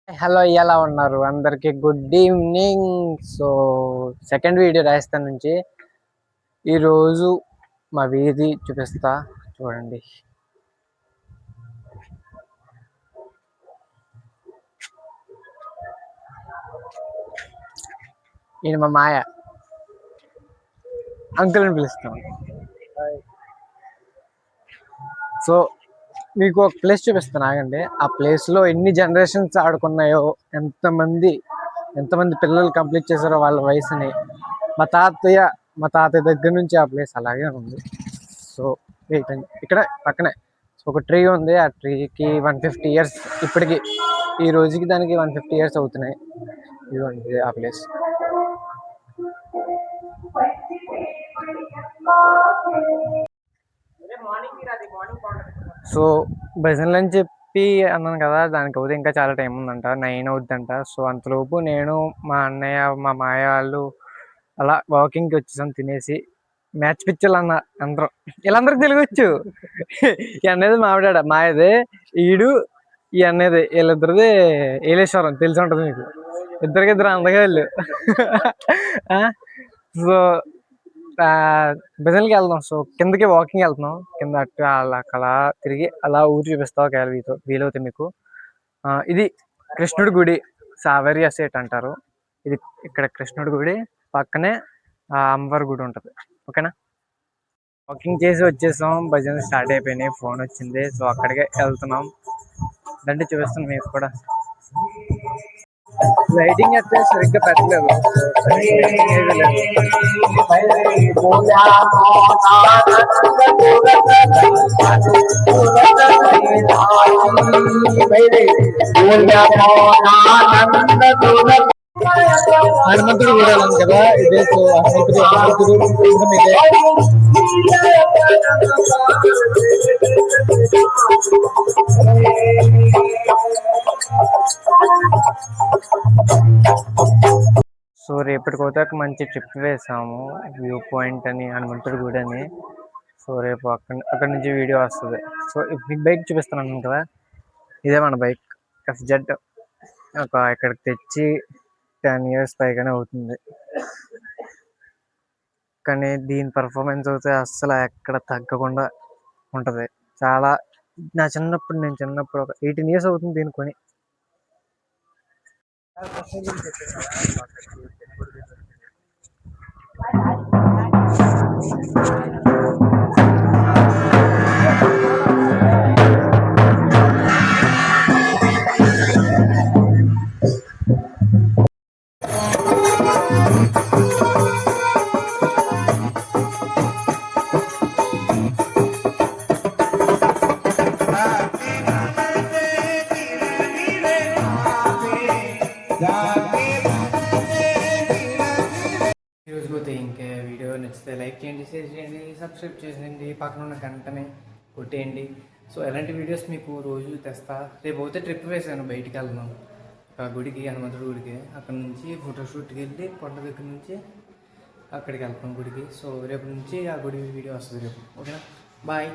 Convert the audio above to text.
Hello, ఎలా ఉన్నారు? అందరికి good evening. So second video Rajasthan నుంచి ఈరోజు మా వీధి చూపిస్తా, చూడండి. ఈయన మా మాయ, అంకుల్ని పిలుస్తాం. సో మీకు ఒక ప్లేస్ చూపిస్తాను, ఆగండి. ఆ ప్లేస్లో ఎన్ని జనరేషన్స్ ఆడుకున్నాయో, ఎంతమంది పిల్లలు కంప్లీట్ చేశారో వాళ్ళ వయసుని. మా తాతయ్య దగ్గర నుంచి ఆ ప్లేస్ అలాగే ఉంది. సో ఇక్కడ పక్కనే ఒక ట్రీ ఉంది. ఆ ట్రీకి 150 ఇయర్స్, ఇప్పటికి ఈ రోజుకి దానికి 150 ఇయర్స్ అవుతున్నాయి. ఇదిగోండి ఆ ప్లేస్. సో భజనలు అని చెప్పి అన్నాను కదా, దానికి అవుతే ఇంకా చాలా టైం ఉందంట, 9 అవుద్దంట. సో అంతలోపు నేను, మా అన్నయ్య, మా మాయ వాళ్ళు అలా వాకింగ్కి వచ్చేసాం. తినేసి మ్యాచ్ పిచ్చర్లు అన్న అందరం, వీళ్ళందరికి తెలియచ్చు. ఈ అన్నది మావిడాడ మాయదే, ఈడు ఈ అన్నది, వీళ్ళిద్దరిది ఏలేశ్వరం తెలిసి ఉంటుంది మీకు. ఇద్దరికిద్దరు అందగాళ్ళు. సో భజనకి వెళ్దాం. సో కిందకి వాకింగ్ వెళ్తున్నాం. కింద అట్టు అలా తిరిగి అలా ఊరు చూపిస్తా ఒకవేళ వీలవుతే మీకు. ఇది కృష్ణుడి గుడి, సావేరి ఎస్టేట్ అంటారు. ఇది ఇక్కడ కృష్ణుడి గుడి పక్కనే అమ్మవారి గుడి ఉంటుంది. ఓకేనా, వాకింగ్ చేసి వచ్చేసాం. భజన స్టార్ట్ అయిపోయినాయి. ఫోన్ వచ్చింది, సో అక్కడికే వెళ్తున్నాం. అంటే చూపిస్తాను మీకు కూడా. లైటింగ్ అయితే సరిగ్గా పెట్టలేదు. హనుమంతుడు చూడాలని కదా ఇదే. సో హనుమంతుడు ఇదే. సో రేపటికైతే ఒక మంచి ట్రిప్ వేసాము, వ్యూ పాయింట్ అని, హనుమంతుడి గుడి అని. సో రేపు అక్కడ నుంచి వీడియో వస్తుంది. సో బిగ్ బైక్ చూపిస్తున్నాను కదా, ఇదే మన బైక్ FZ. ఇక్కడికి తెచ్చి 10 ఇయర్స్ పైగానే అవుతుంది. కానీ దీని పర్ఫార్మెన్స్ అయితే అస్సలు ఎక్కడ తగ్గకుండా ఉంటుంది. చాలా నేను చిన్నప్పుడు ఒక 18 ఇయర్స్ అవుతుంది దీన్ని కొని. ఈరోజుకైతే ఇంకా వీడియో నచ్చితే లైక్ చేయండి, షేర్ చేయండి, సబ్స్క్రైబ్ చేసేయండి, పక్కన ఉన్న గంటని కొట్టేయండి. సో ఎలాంటి వీడియోస్ మీకు రోజు తెస్తా. రేపు అయితే ట్రిప్ వేసాను, బయటికి వెళ్దాం ఒక గుడికి, హనుమంతుడి గుడికి. అక్కడ నుంచి ఫోటోషూట్కి వెళ్ళి కొండ దగ్గర నుంచి అక్కడికి వెళ్తాం గుడికి. సో రేపు నుంచి ఆ గుడి వీడియో వస్తుంది రేపు. ఓకేనా, బాయ్.